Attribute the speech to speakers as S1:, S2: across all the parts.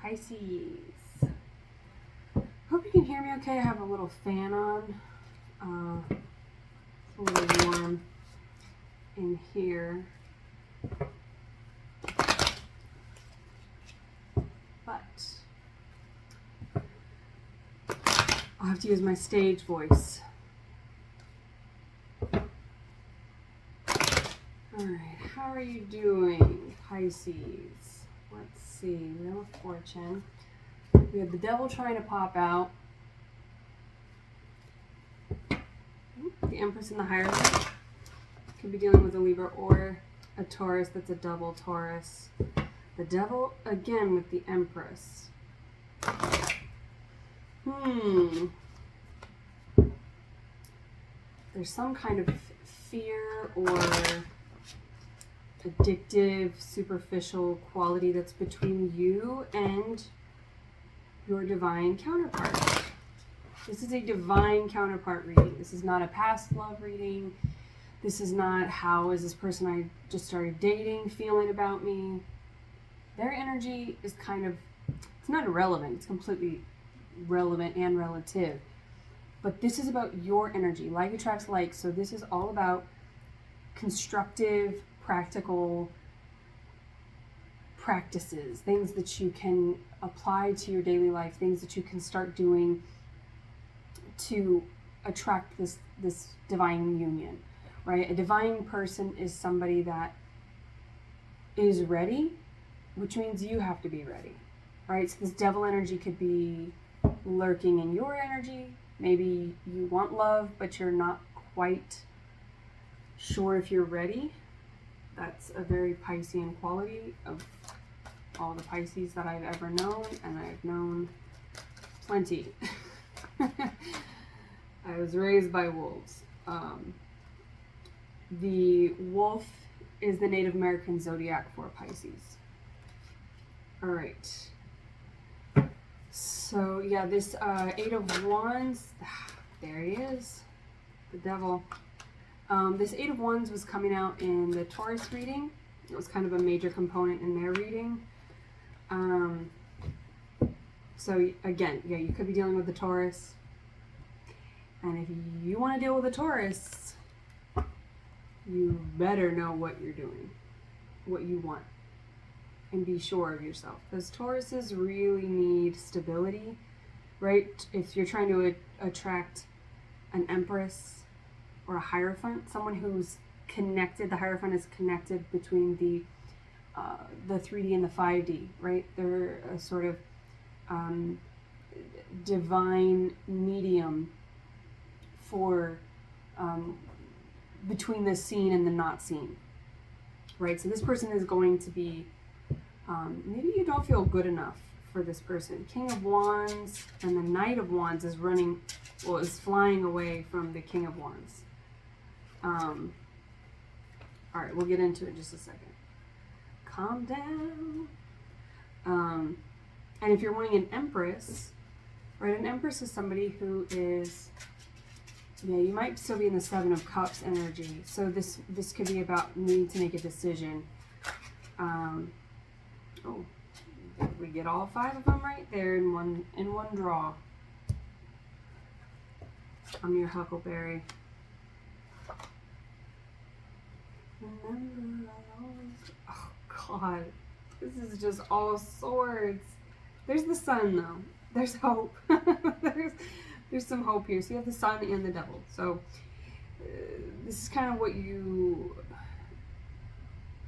S1: Pisces. Hope you can hear me okay. I have a little fan on. It's a little warm in here. But I'll have to use my stage voice. Alright, how are you doing, Pisces? Let's see, Wheel of Fortune. We have the Devil trying to pop out. The Empress and the Hierophant. Could be dealing with a Libra or a Taurus that's a double Taurus. The Devil, again, with the Empress. There's some kind of fear or addictive, superficial quality that's between you and your divine counterpart. This is a divine counterpart reading. This is not a past love reading. This is not how is this person I just started dating feeling about me. Their energy is kind of, it's not irrelevant. It's completely relevant and relative. But this is about your energy. Like attracts like. So this is all about constructive, practical practices, things that you can apply to your daily life, things that you can start doing to attract this divine union, right? A divine person is somebody that is ready, which means you have to be ready, right? So this devil energy could be lurking in your energy. Maybe you want love, but you're not quite sure if you're ready. That's a very Piscean quality of all the Pisces that I've ever known, and I've known plenty. I was raised by wolves. The wolf is the Native American zodiac for Pisces. All right. So yeah, this Eight of Wands, there he is, the devil. This Eight of Wands was coming out in the Taurus reading. It was kind of a major component in their reading. So again, yeah, you could be dealing with the Taurus. And if you want to deal with a Taurus, you better know what you're doing, what you want, and be sure of yourself. Because Tauruses really need stability, right? If you're trying to attract an Empress or a Hierophant, someone who's connected, the Hierophant is connected between the 3D and the 5D, right? They're a sort of divine medium for between the seen and the not seen, right? So this person is going to be, maybe you don't feel good enough for this person. King of Wands and the Knight of Wands is is flying away from the King of Wands. All right, we'll get into it in just a second. Calm down. And if you're wanting an Empress, right? An Empress is somebody who is, yeah, you might still be in the Seven of Cups energy. So this could be about needing to make a decision. Did we get all 5 of them right there in one draw? I'm your Huckleberry. Remember, I always... Oh, God. This is just all swords. There's the Sun, though. There's hope. There's some hope here. So you have the Sun and the Devil. So this is kind of what you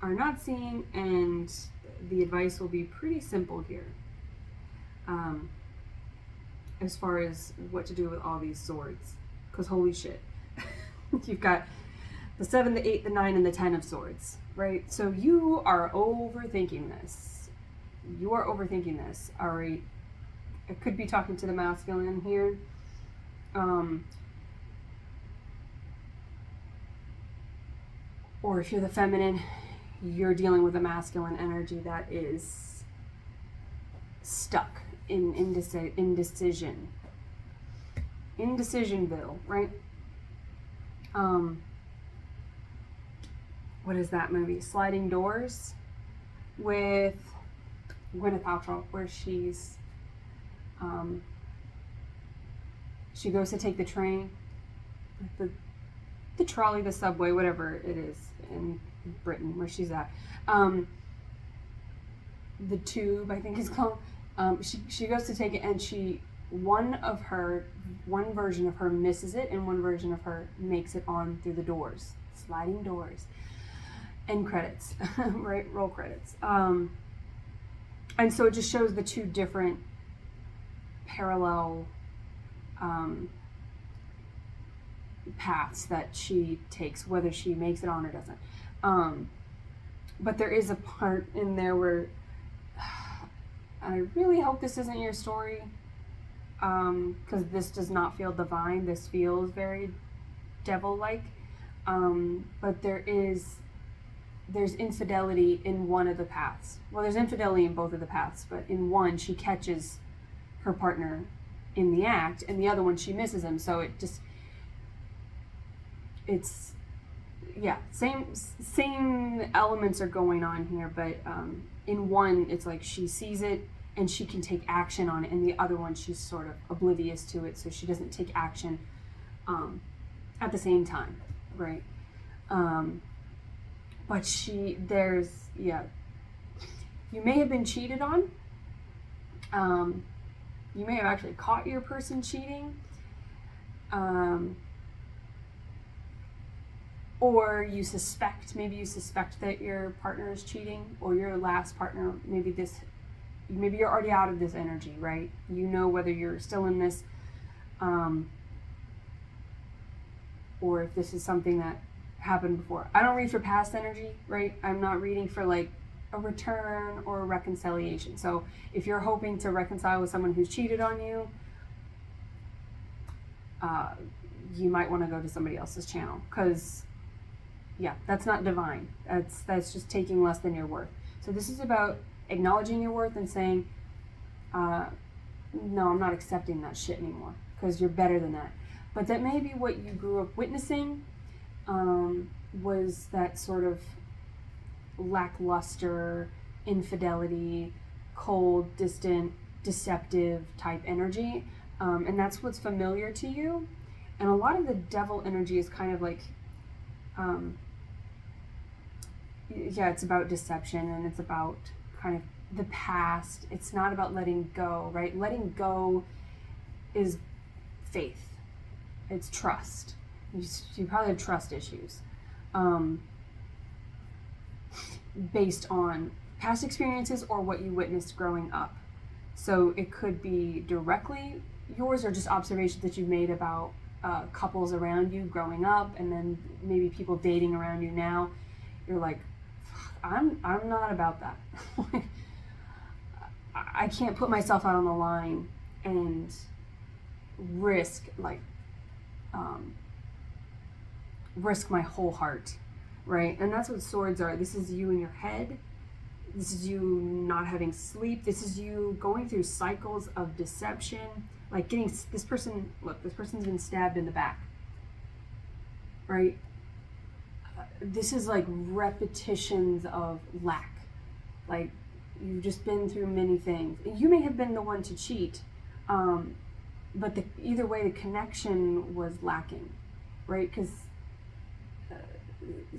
S1: are not seeing, and the advice will be pretty simple here. As far as what to do with all these swords. Because holy shit. You've got the 7, the 8, the 9, and the 10 of swords, right? So you are overthinking this. You are overthinking this, all right? I could be talking to the masculine here. Or if you're the feminine, you're dealing with a masculine energy that is stuck in indecision. Indecisionville, right? What is that movie? Sliding Doors with Gwyneth Paltrow, where she goes to take the train, the trolley, the subway, whatever it is in Britain where she's at. The tube, I think is called. She goes to take it, and one version of her misses it, and one version of her makes it on through the doors, sliding doors. End credits, right? Roll credits. And so it just shows the two different parallel paths that she takes, whether she makes it on or doesn't. But there is a part in there where, and I really hope this isn't your story, because this does not feel divine. This feels very devil-like. But there's infidelity in one of the paths. Well, there's infidelity in both of the paths, but in one, she catches her partner in the act, and the other one, she misses him. So same elements are going on here, but in one, it's like she sees it and she can take action on it, and the other one, she's sort of oblivious to it, so she doesn't take action at the same time, right? But you may have been cheated on. You may have actually caught your person cheating. Or maybe you suspect that your partner is cheating, or your last partner, maybe you're already out of this energy, right? You know whether you're still in this, or if this is something that happened before. I don't read for past energy, right? I'm not reading for like a return or a reconciliation. So if you're hoping to reconcile with someone who's cheated on you, you might want to go to somebody else's channel, because that's not divine. That's just taking less than your worth. So this is about acknowledging your worth and saying, no, I'm not accepting that shit anymore, because you're better than that. But that may be what you grew up witnessing, was that sort of lackluster, infidelity, cold, distant, deceptive type energy. And that's what's familiar to you. And a lot of the devil energy is kind of like, it's about deception, and it's about kind of the past. It's not about letting go, right? Letting go is faith. It's trust. You probably have trust issues based on past experiences or what you witnessed growing up. So it could be directly yours, or just observations that you've made about couples around you growing up, and then maybe people dating around you now. You're like, I'm not about that. I can't put myself out on the line and risk my whole heart, right? And that's what swords are. This is you in your head. This is you not having sleep. This is you going through cycles of deception, like getting this person's been stabbed in the back, right? This is like repetitions of lack. Like, you've just been through many things. You may have been the one to cheat, but either way, the connection was lacking, right? Because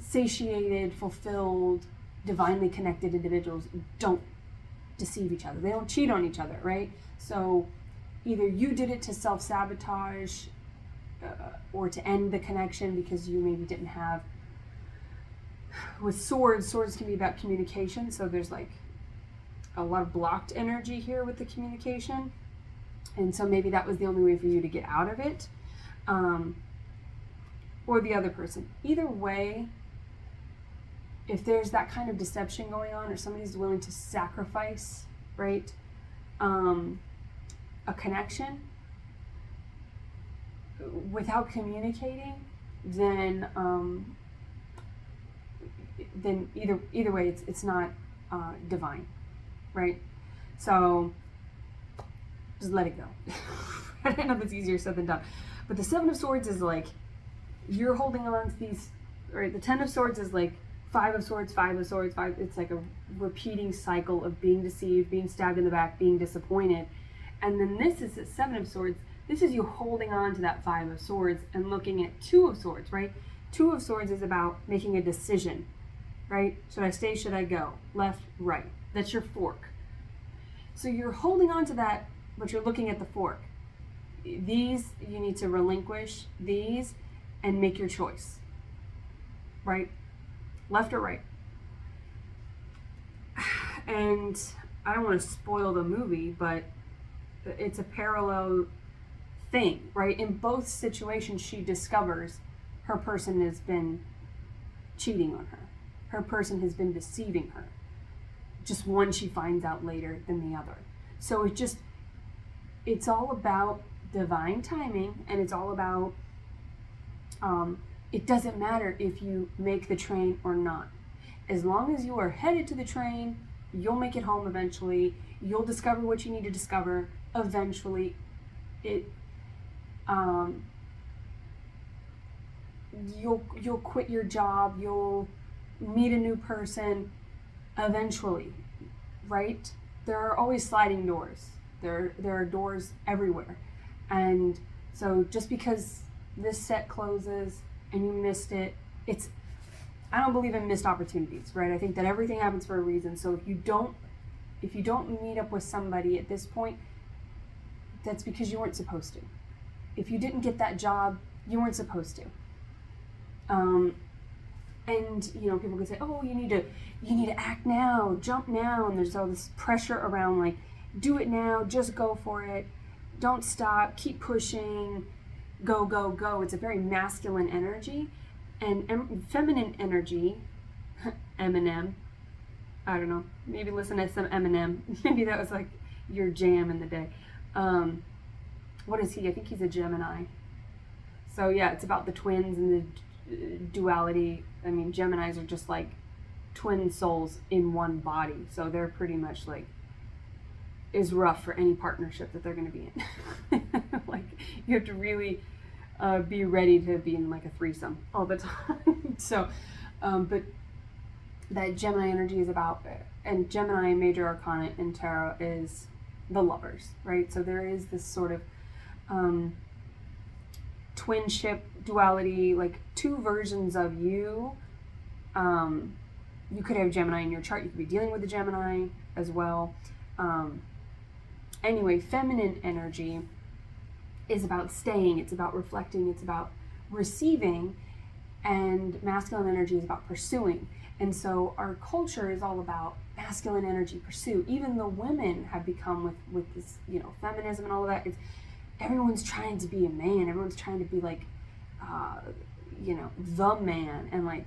S1: satiated, fulfilled, divinely connected individuals don't deceive each other. They don't cheat on each other, right? So either you did it to self-sabotage or to end the connection because you maybe didn't have... With swords can be about communication, so there's like a lot of blocked energy here with the communication, and so maybe that was the only way for you to get out of it, or the other person. Either way, if there's that kind of deception going on, or somebody's willing to sacrifice, right, a connection without communicating, then either way, it's not divine, right? So just let it go. I know that's easier said than done, but the Seven of Swords is like you're holding on to these, right? The Ten of Swords is like Five of Swords, Five of Swords, five. It's like a repeating cycle of being deceived, being stabbed in the back, being disappointed. And then this is the Seven of Swords. This is you holding on to that Five of Swords and looking at Two of Swords, right? Two of Swords is about making a decision, right? Should I stay? Should I go? Left, right. That's your fork. So you're holding on to that, but you're looking at the fork. These, you need to relinquish these and make your choice, right? Left or right. And I don't want to spoil the movie, but it's a parallel thing, right? In both situations, she discovers her person has been cheating on her. Her person has been deceiving her. Just one she finds out later than the other. So it's all about divine timing, and it's all about, it doesn't matter if you make the train or not. As long as you are headed to the train, you'll make it home eventually. You'll discover what you need to discover eventually. You'll quit your job, you'll meet a new person eventually, right? There are always sliding doors. There are doors everywhere. And so just because this set closes and you missed it, I don't believe in missed opportunities, right? I think that everything happens for a reason. So if you don't meet up with somebody at this point, that's because you weren't supposed to. If you didn't get that job, you weren't supposed to. And people can say, oh, you need to act now, jump now, and there's all this pressure around, like, do it now, just go for it, don't stop, keep pushing, go, go, go. It's a very masculine energy, and feminine energy, Eminem, I don't know, maybe listen to some Eminem, maybe that was like your jam in the day. What is he? I think he's a Gemini. So yeah, it's about the twins and the duality. I mean, Geminis are just like twin souls in one body. So they're pretty much like, is rough for any partnership that they're going to be in. Like, you have to really be ready to be in like a threesome all the time. So, but that Gemini energy is about, and Gemini major arcana in tarot is the lovers, right? So there is this sort of twinship duality, like two versions of you. You could have Gemini in your chart. You could be dealing with the Gemini as well. Anyway, feminine energy is about staying. It's about reflecting. It's about receiving. And masculine energy is about pursuing. And so our culture is all about masculine energy, pursue. Even the women have become with this, feminism and all of that. Everyone's trying to be a man. Everyone's trying to be like, the man, and like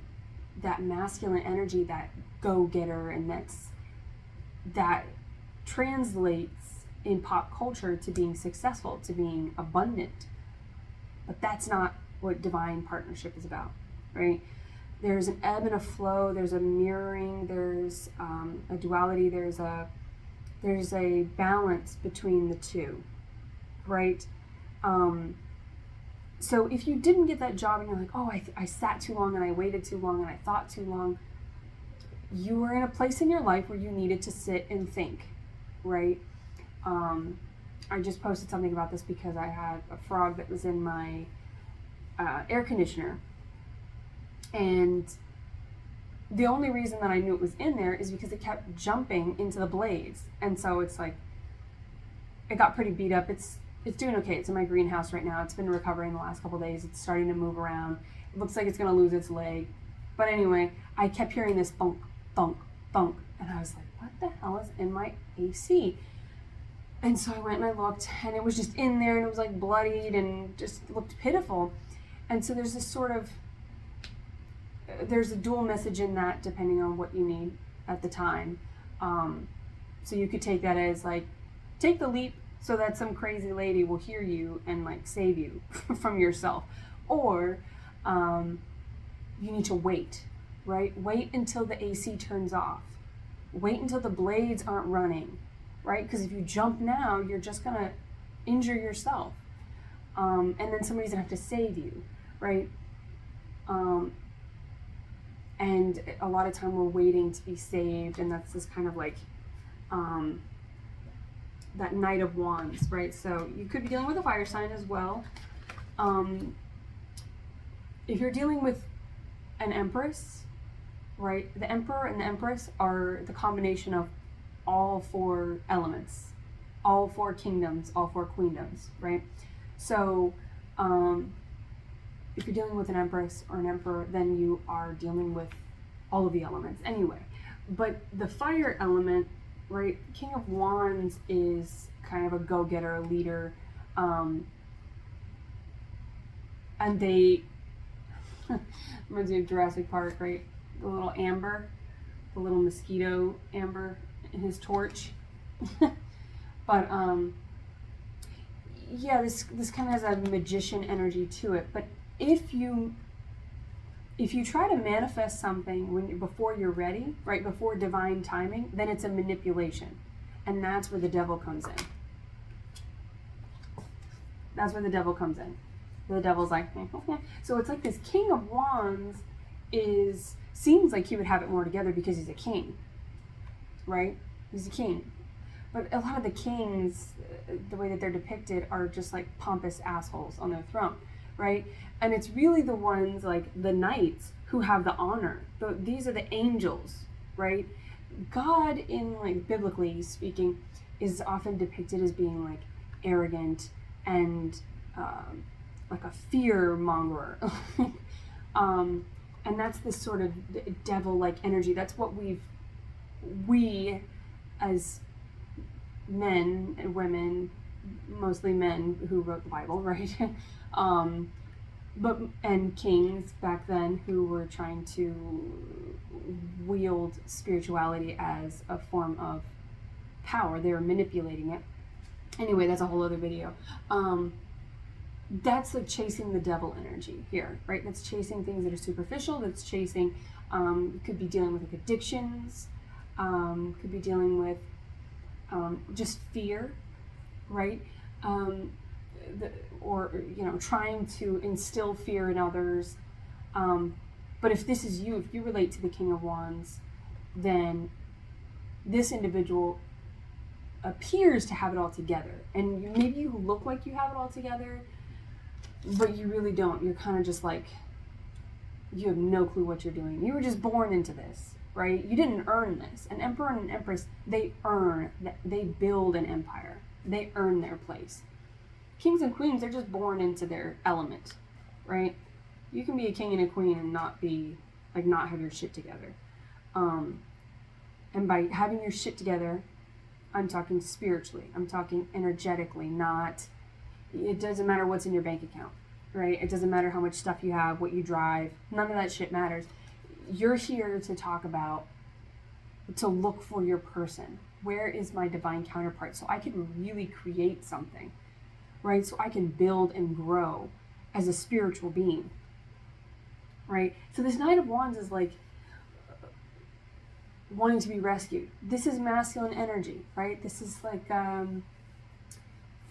S1: that masculine energy, that go-getter, and that translates in pop culture to being successful, to being abundant. But that's not what divine partnership is about, right? There's an ebb and a flow, there's a mirroring, there's a duality, there's a balance between the two, right? So if you didn't get that job and you're like, oh, I sat too long and I waited too long and I thought too long, you were in a place in your life where you needed to sit and think, right? I just posted something about this because I had a frog that was in my air conditioner, and the only reason that I knew it was in there is because it kept jumping into the blades, and so it's like, it got pretty beat up. It's doing okay. It's in my greenhouse right now. It's been recovering the last couple of days. It's starting to move around. It looks like it's going to lose its leg. But anyway, I kept hearing this thunk, thunk, thunk. And I was like, what the hell is in my AC? And so I went and I looked, and it was just in there, and it was like bloodied and just looked pitiful. And so there's this sort of, there's a dual message in that depending on what you need at the time. So you could take that as like, take the leap, so that some crazy lady will hear you and like save you from yourself. Or you need to wait, right? Wait until the AC turns off. Wait until the blades aren't running, right? Because if you jump now, you're just gonna injure yourself. And then somebody's gonna have to save you, right? and a lot of time we're waiting to be saved, and that's this kind of like that Knight of Wands, right? So you could be dealing with a fire sign as well. If you're dealing with an Empress, right? The Emperor and the Empress are the combination of all 4 elements, all 4 kingdoms, all 4 queendoms, right? So if you're dealing with an Empress or an Emperor, then you are dealing with all of the elements anyway. But the fire element, right? King of Wands is kind of a go-getter, a leader, and they reminds me of Jurassic Park, right? The little amber, the little mosquito amber in his torch. But yeah, this kind of has a magician energy to it. But if you try to manifest something before you're ready, right, before divine timing, then it's a manipulation. And that's where the devil comes in. That's where the devil comes in. The devil's like, okay. So it's like this King of Wands seems like he would have it more together because he's a king, right? He's a king. But a lot of the kings, the way that they're depicted, are just like pompous assholes on their throne, right? And it's really the ones like the knights who have the honor. These are the angels, right? God, in like biblically speaking, is often depicted as being like arrogant and like a fear mongerer. And that's this sort of devil-like energy. That's what we as men and women, mostly men who wrote the Bible, right? And kings back then who were trying to wield spirituality as a form of power. They were manipulating it. Anyway, that's a whole other video. That's like chasing the devil energy here, right? That's chasing things that are superficial. That's chasing, could be dealing with like addictions, could be dealing with just fear, right? Or trying to instill fear in others. But if this is you, if you relate to the King of Wands, then this individual appears to have it all together. And maybe you look like you have it all together, but you really don't. You're kind of just like, you have no clue what you're doing. You were just born into this, right? You didn't earn this. An emperor and an empress, they build an empire. They earn their place. Kings and queens, they're just born into their element, right? You can be a king and a queen and not have your shit together. And by having your shit together, I'm talking spiritually. I'm talking energetically, it doesn't matter what's in your bank account, right? It doesn't matter how much stuff you have, what you drive. None of that shit matters. You're here to look for your person. Where is my divine counterpart? So I can really create something, right? So I can build and grow as a spiritual being, right? So this Knight of Wands is like wanting to be rescued. This is masculine energy, right? This is like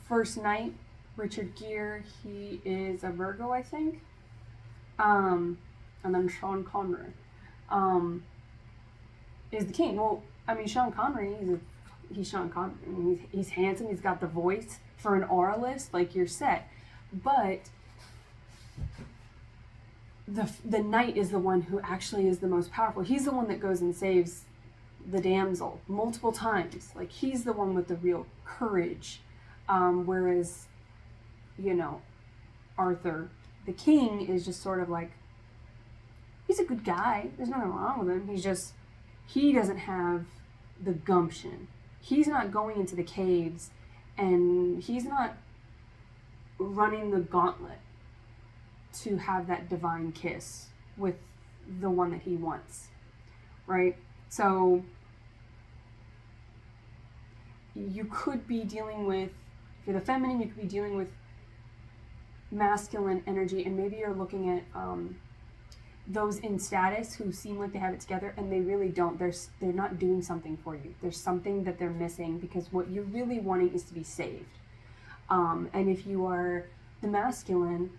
S1: First Knight, Richard Gere, he is a Virgo, I think. And then Sean Connery is the king. Well, I mean, Sean Connery, he's Sean Connery. I mean, he's handsome, he's got the voice for an auralist, like you're set. But the knight is the one who actually is the most powerful. He's the one that goes and saves the damsel multiple times. Like, he's the one with the real courage. Whereas, Arthur, the king, is just sort of like, he's a good guy. There's nothing wrong with him. He doesn't have the gumption. He's not going into the caves, and he's not running the gauntlet to have that divine kiss with the one that he wants, right? So you could be dealing with, if you're the feminine, you could be dealing with masculine energy, and maybe you're looking at those in status who seem like they have it together and they really don't. They're not doing something for you. There's something that they're missing, because what you're really wanting is to be saved. And if you are the masculine,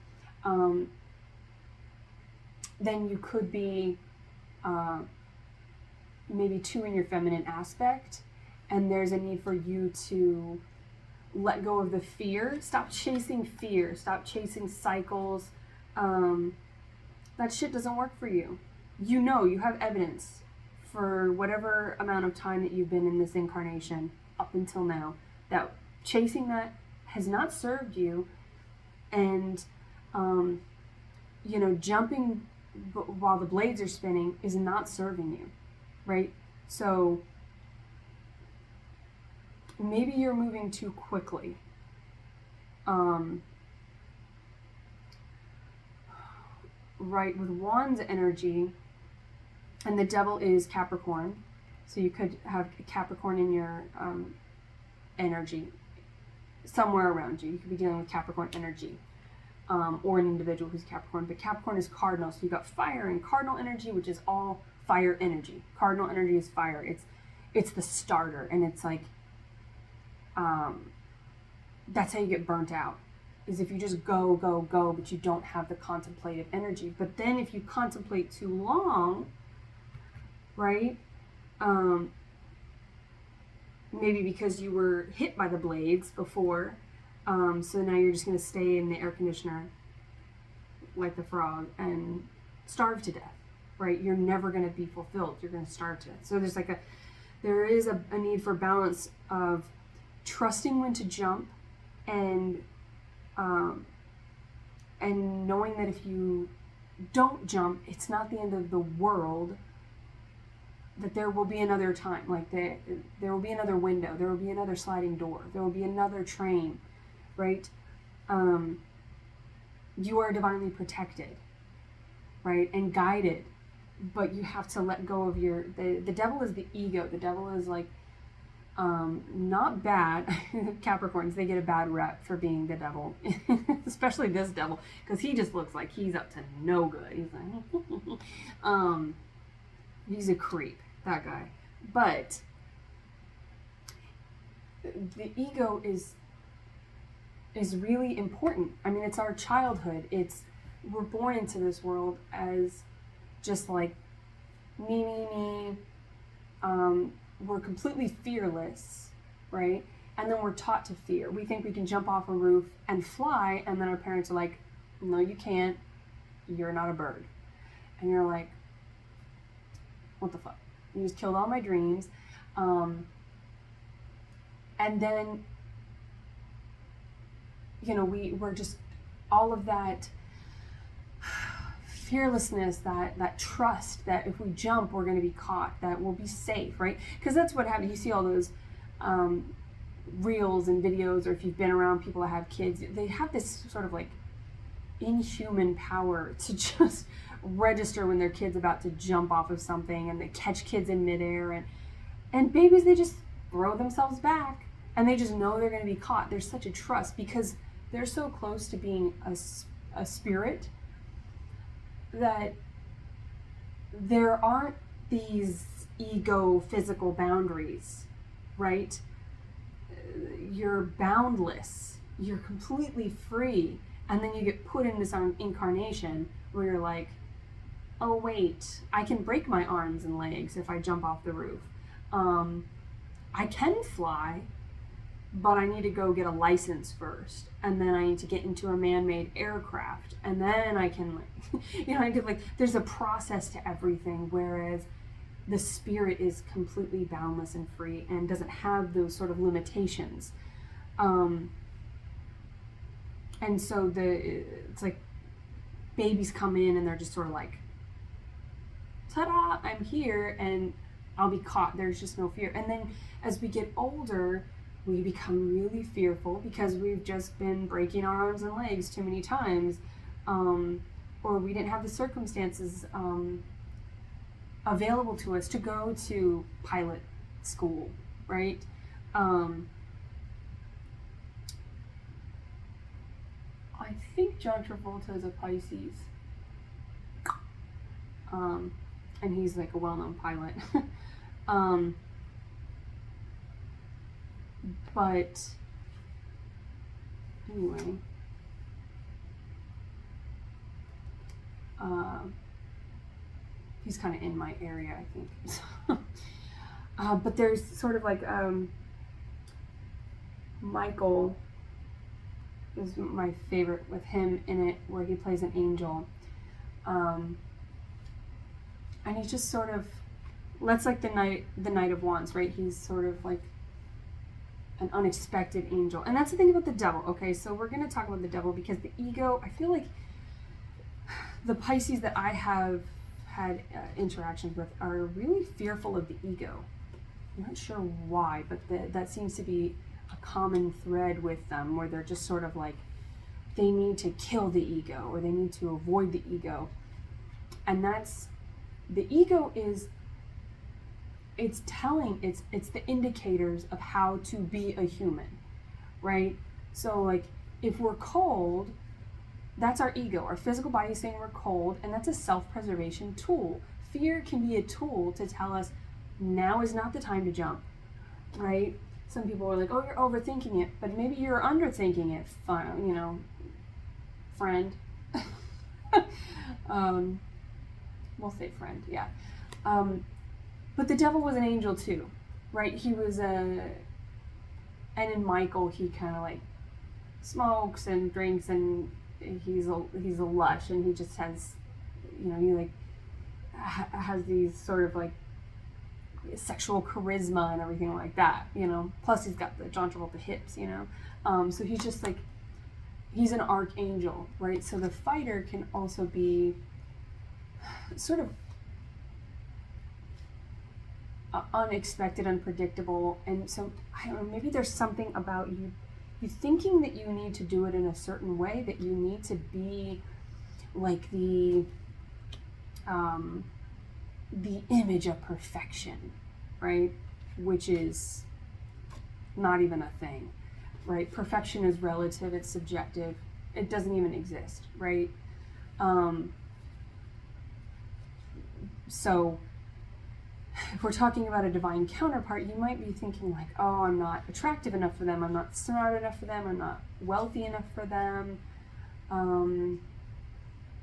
S1: then you could be maybe too in your feminine aspect, and there's a need for you to let go of the fear. Stop chasing fear. Stop chasing cycles. That shit doesn't work for you. You know, you have evidence for whatever amount of time that you've been in this incarnation up until now, that chasing that has not served you, and you know, jumping while the blades are spinning is not serving you, right? So maybe you're moving too quickly. Right, with Wands energy, and the devil is Capricorn, so you could have Capricorn in your energy somewhere around you. You could be dealing with Capricorn energy, or an individual who's Capricorn, but Capricorn is cardinal, so you got fire and cardinal energy, which is all fire energy. Cardinal energy is fire. It's the starter, and it's like that's how you get burnt out, is if you just go, but you don't have the contemplative energy. But then if you contemplate too long, right, maybe because you were hit by the blades before, so now you're just going to stay in the air conditioner like the frog and starve to death, right? You're never going to be fulfilled. You're going to starve to death. So there is a need for balance of trusting when to jump, and knowing that if you don't jump, it's not the end of the world, that there will be another time, like there will be another window, there will be another sliding door, there will be another train, right? You are divinely protected, right, and guided, but you have to let go of the devil is the ego. The devil is like, not bad. Capricorns, they get a bad rep for being the devil, especially this devil, because he just looks like he's up to no good. He's like, he's a creep, that guy. But the ego is really important. I mean, it's our childhood. We're born into this world as just like me. We're completely fearless, right? And then we're taught to fear. We think we can jump off a roof and fly, and then our parents are like, no, you can't. You're not a bird. And you're like, what the fuck? You just killed all my dreams. And then, you know, we're just all of that fearlessness, that trust that if we jump, we're going to be caught, that we'll be safe, right? Because that's what happens. You see all those reels and videos, or if you've been around people that have kids, they have this sort of like inhuman power to just register when their kid's about to jump off of something, and they catch kids in midair, and babies, they just throw themselves back, and they just know they're going to be caught. There's such a trust because they're so close to being a spirit, that there aren't these ego physical boundaries, right? You're boundless. You're completely free. And then you get put in this incarnation where you're like, oh wait, I can break my arms and legs if I jump off the roof. I can fly, but I need to go get a license first, and then I need to get into a man-made aircraft, and then I can, like, you know, there's a process to everything, whereas the spirit is completely boundless and free and doesn't have those sort of limitations. And so it's like babies come in and they're just sort of like, ta-da, I'm here, and I'll be caught. There's just no fear. And then as we get older, we become really fearful because we've just been breaking our arms and legs too many times, or we didn't have the circumstances available to us to go to pilot school, right? I think John Travolta is a Pisces, and he's like a well-known pilot. But anyway, He's kind of in my area, I think. But there's sort of like Michael is my favorite with him in it, where he plays an angel. And he's just sort of, that's like the Knight of Wands, right? He's sort of like an unexpected angel. And that's the thing about the devil. Okay, so we're going to talk about the devil because the ego, I feel like the Pisces that I have had interactions with are really fearful of the ego. I'm not sure why, but that seems to be a common thread with them, where they're just sort of like, they need to kill the ego, or they need to avoid the ego. And that's, the ego is, it's the indicators of how to be a human, right? So like, if we're cold, that's our ego. Our physical body is saying we're cold, and that's a self-preservation tool. Fear can be a tool to tell us now is not the time to jump, right? Some people are like, oh, you're overthinking it, but maybe you're underthinking it, you know, friend. We'll say friend, yeah. But the devil was an angel too, right? He was and in Michael, he kind of like smokes and drinks, and he's a lush, and he just has, you know, he like has these sort of like sexual charisma and everything like that, you know. Plus he's got the John Travolta hips, you know. So he's just like, he's an archangel, right? So the fighter can also be sort of unexpected, unpredictable, and so I don't know, maybe there's something about you thinking that you need to do it in a certain way, that you need to be like the image of perfection, right? Which is not even a thing, right? Perfection is relative, it's subjective, it doesn't even exist, right? So if we're talking about a divine counterpart, you might be thinking like, oh, I'm not attractive enough for them, I'm not smart enough for them, I'm not wealthy enough for them,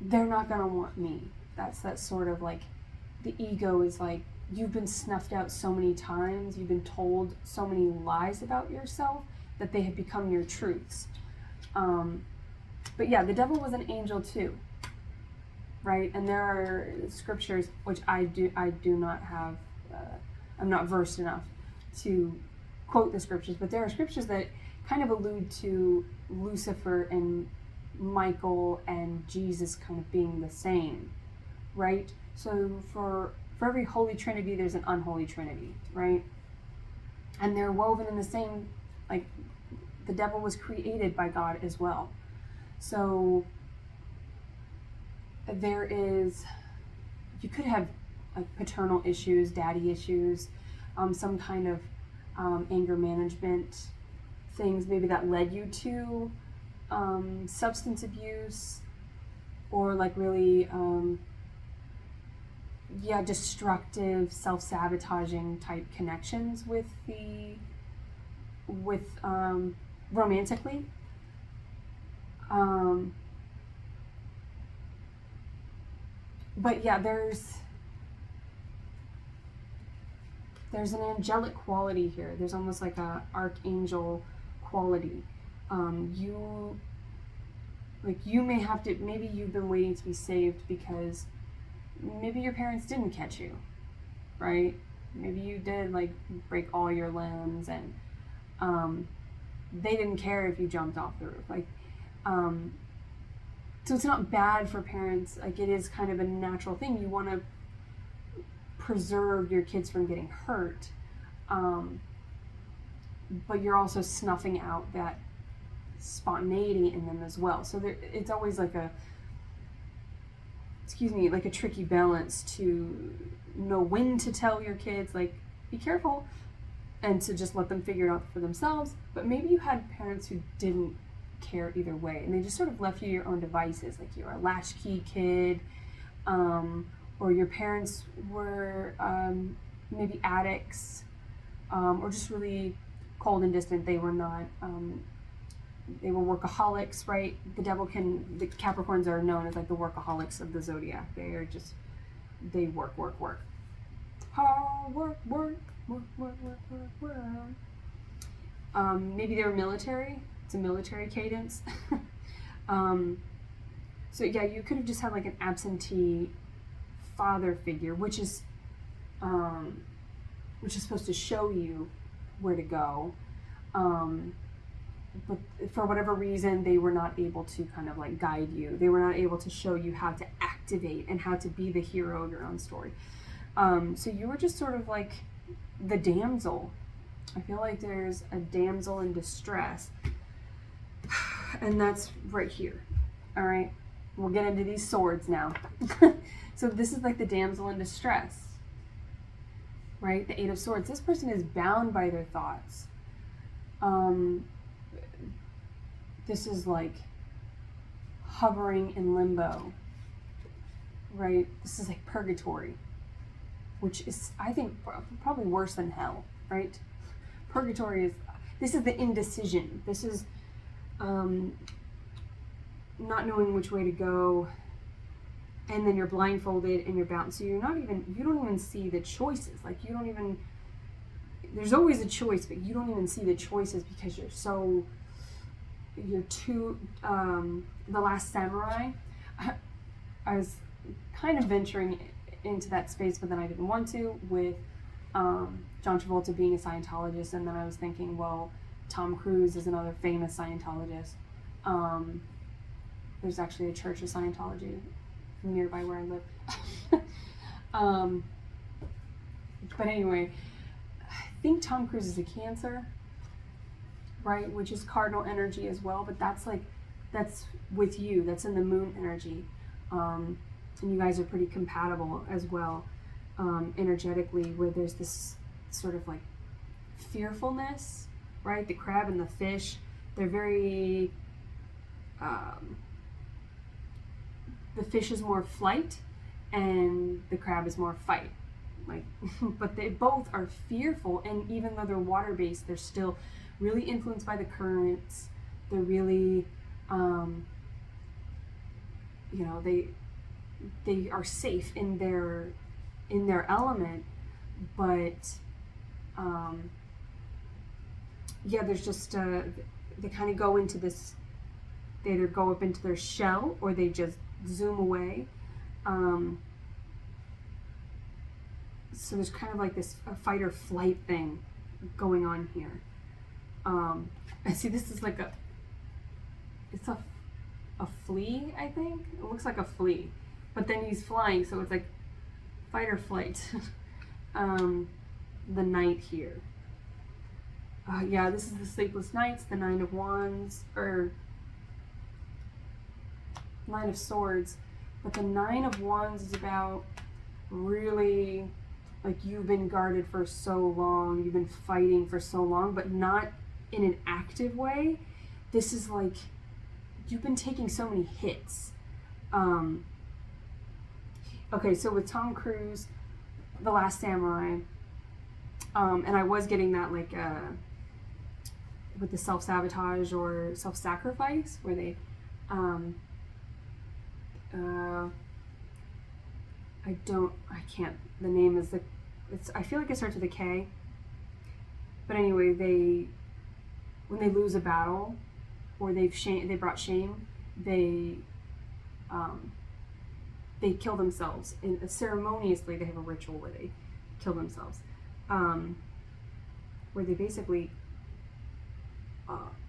S1: they're not gonna want me. That's sort of like, the ego is like, you've been snuffed out so many times, you've been told so many lies about yourself that they have become your truths. But yeah, the devil was an angel too, right? And there are scriptures, which I do not have, I'm not versed enough to quote the scriptures, but there are scriptures that kind of allude to Lucifer and Michael and Jesus kind of being the same, right? So for every holy trinity, there's an unholy trinity, right? And they're woven in the same, like, the devil was created by God as well. So there is, you could have like paternal issues, daddy issues, some kind of anger management things maybe that led you to substance abuse, or like really destructive, self-sabotaging type connections with romantically. But yeah, there's an angelic quality here. There's almost like a archangel quality. You may have to, maybe you've been waiting to be saved because maybe your parents didn't catch you, right? Maybe you did like break all your limbs, and they didn't care if you jumped off the roof. Like, so it's not bad for parents. Like, it is kind of a natural thing. You want to preserve your kids from getting hurt, but you're also snuffing out that spontaneity in them as well. So it's always like a tricky balance to know when to tell your kids, like, be careful, and to just let them figure it out for themselves. But maybe you had parents who didn't care either way, and they just sort of left you your own devices, like you're a latchkey kid, or your parents were maybe addicts, or just really cold and distant. They were not, they were workaholics, right? The Capricorns are known as like the workaholics of the zodiac. They are just they work. Hard work. Maybe they were military. It's a military cadence. So yeah, you could have just had like an absentee father figure, which is supposed to show you where to go. But for whatever reason, they were not able to kind of like guide you. They were not able to show you how to activate and how to be the hero of your own story. So you were just sort of like the damsel. I feel like there's a damsel in distress. And that's right here. All right. We'll get into these swords now. So this is like the damsel in distress. Right? The Eight of Swords. This person is bound by their thoughts. This is like hovering in limbo. Right? This is like purgatory. Which is, I think, probably worse than hell. Right? Purgatory this is the indecision. This is not knowing which way to go, and then you're blindfolded and you're bound. So you don't even see the choices. Like there's always a choice, but you don't even see the choices because you're too, The Last Samurai. I was kind of venturing into that space, but then I didn't want to, with John Travolta being a Scientologist, and then I was thinking, well, Tom Cruise is another famous Scientologist. There's actually a church of Scientology nearby where I live. But anyway, I think Tom Cruise is a Cancer, right? Which is cardinal energy as well, but that's with you. That's in the moon energy. And you guys are pretty compatible as well, energetically, where there's this sort of like fearfulness, right? The crab and the fish, they're very, the fish is more flight and the crab is more fight. Like, but they both are fearful, and even though they're water-based, they're still really influenced by the currents. They're really, they are safe in their element, but there's just they kind of go into this. They either go up into their shell or they just zoom away. So there's kind of like this fight or flight thing going on here. I see this is like it's a flea, I think. It looks like a flea, but then he's flying, so it's like fight or flight. The Knight here. This is the Sleepless Nights, the Nine of Wands, or Nine of Swords. But the Nine of Wands is about really, like, you've been guarded for so long, you've been fighting for so long, but not in an active way. This is like, you've been taking so many hits. Okay, so with Tom Cruise, The Last Samurai, and I was getting that, like, with the self-sabotage or self-sacrifice, where they, the name is I feel like it starts with a K, but anyway, when they lose a battle, or they brought shame, they kill themselves, and ceremoniously they have a ritual where they kill themselves, where they basically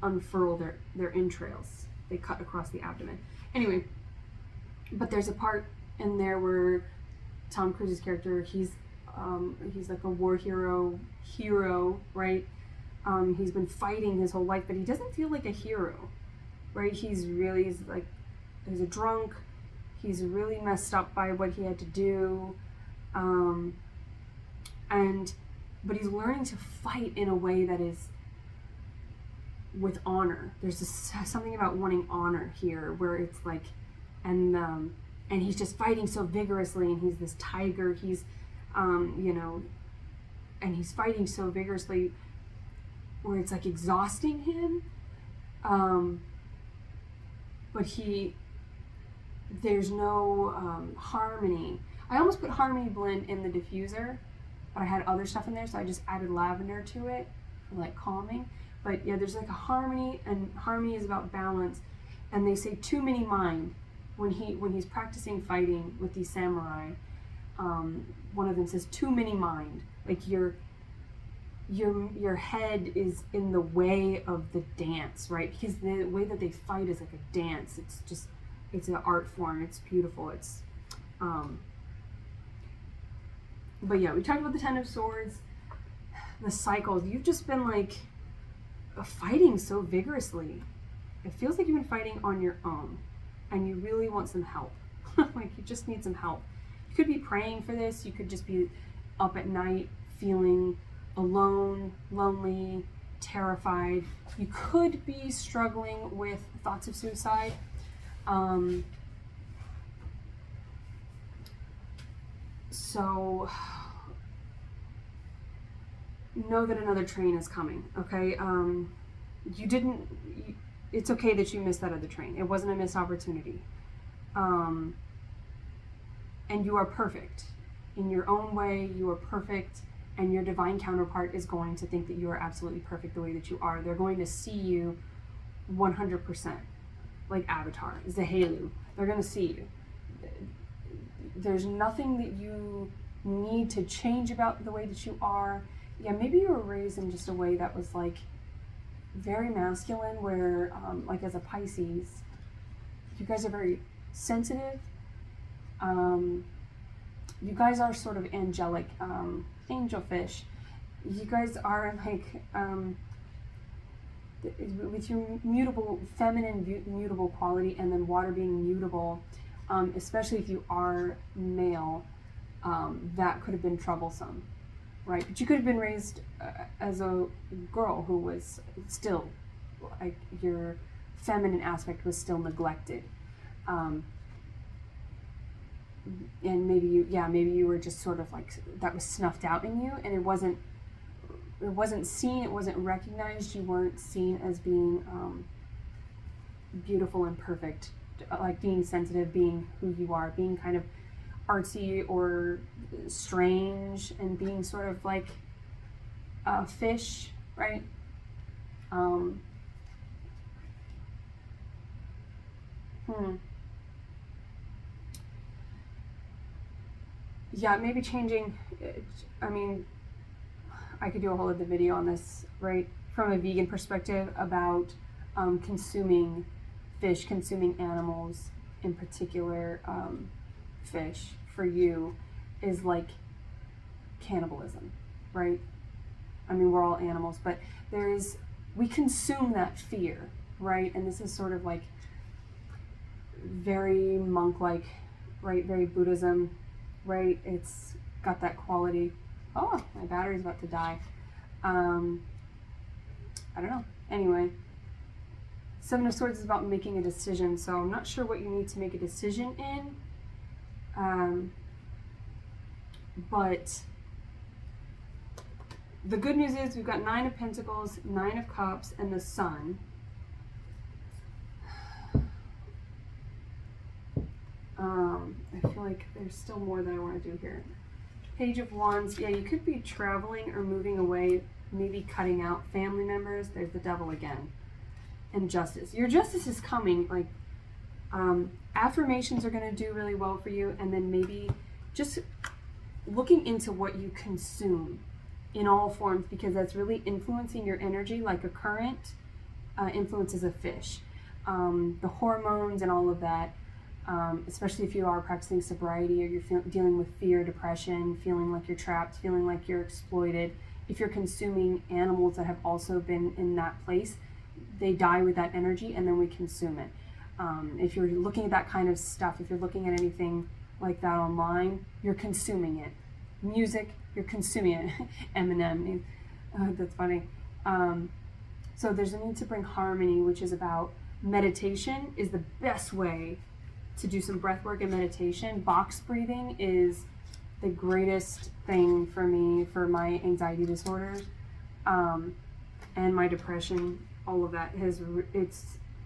S1: unfurl their entrails. They cut across the abdomen. Anyway, but there's a part in there where Tom Cruise's character, he's like a war hero, right? He's been fighting his whole life, but he doesn't feel like a hero, right? He's a drunk. He's really messed up by what he had to do, but he's learning to fight in a way that is with honor. There's something about wanting honor here, where it's like, and he's just fighting so vigorously, and he's this tiger. He's, and he's fighting so vigorously, where it's like exhausting him, but there's no harmony. I almost put Harmony Blend in the diffuser, but I had other stuff in there, so I just added lavender to it for like calming. But yeah, there's like a harmony, and harmony is about balance. And they say too many mind when he's practicing fighting with these samurai. One of them says too many mind, like your head is in the way of the dance, right? Because the way that they fight is like a dance. It's an art form. It's beautiful. It's but yeah, we talked about the Ten of Swords, the cycles. You've just been like fighting so vigorously. It feels like you've been fighting on your own, and you really want some help. Like you just need some help. You could be praying for this. You could just be up at night feeling alone, lonely, terrified. You could be struggling with thoughts of suicide. So know that another train is coming, okay? It's okay that you missed that other train. It wasn't a missed opportunity. And you are perfect. In your own way, you are perfect, and your divine counterpart is going to think that you are absolutely perfect the way that you are. They're going to see you 100%, like Avatar, Zahelu. They're going to see you. There's nothing that you need to change about the way that you are. Yeah, maybe you were raised in just a way that was like very masculine, where like as a Pisces, you guys are very sensitive. You guys are sort of angelic, angel fish. You guys are like, with your mutable, feminine mutable quality, and then water being mutable, especially if you are male, that could have been troublesome, right? But you could have been raised as a girl who was still, like, your feminine aspect was still neglected. And maybe you were just sort of like, that was snuffed out in you, and it wasn't seen, it wasn't recognized. You weren't seen as being beautiful and perfect, like being sensitive, being who you are, being kind of artsy or strange, and being sort of like a fish, right? Yeah, maybe changing. I mean, I could do a whole other video on this, right? From a vegan perspective, about consuming fish, consuming animals, in particular fish, for you is like cannibalism, right? I mean, we're all animals, but we consume that fear, right? And this is sort of like very monk-like, right? Very Buddhism, right? It's got that quality. Oh, my battery's about to die. I don't know. Anyway, Seven of Swords is about making a decision, so I'm not sure what you need to make a decision in. But the good news is we've got Nine of Pentacles, Nine of Cups, and the Sun. I feel like there's still more that I want to do here. Page of Wands. Yeah, you could be traveling or moving away, maybe cutting out family members. There's the Devil again. And Justice. Your justice is coming. Like, affirmations are going to do really well for you. And then maybe just looking into what you consume in all forms, because that's really influencing your energy, like a current influences a fish. The hormones and all of that. Especially if you are practicing sobriety, or you're dealing with fear, depression, feeling like you're trapped, feeling like you're exploited. If you're consuming animals that have also been in that place, they die with that energy, and then we consume it. If you're looking at that kind of stuff, if you're looking at anything like that online, you're consuming it. Music, you're consuming it. Eminem, that's funny. So there's a need to bring harmony, which is about meditation is the best way to do some breath work and meditation. Box breathing is the greatest thing for me for my anxiety disorders, and my depression. All of that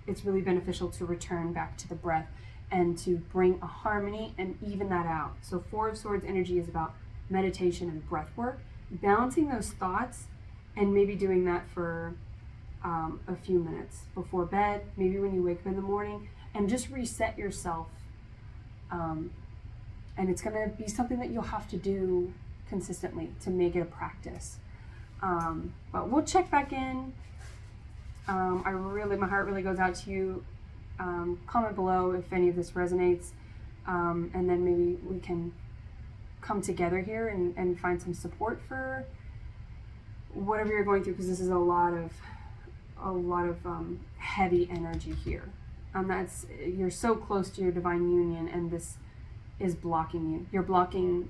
S1: it's really beneficial to return back to the breath and to bring a harmony and even that out. So Four of Swords energy is about meditation and breath work, balancing those thoughts, and maybe doing that for a few minutes before bed, maybe when you wake up in the morning, and just reset yourself. And it's going to be something that you'll have to do consistently to make it a practice. But we'll check back in. My heart really goes out to you. Comment below if any of this resonates, and then maybe we can come together here and find some support for whatever you're going through, because this is a lot of heavy energy here. You're so close to your divine union, and this is blocking you. You're blocking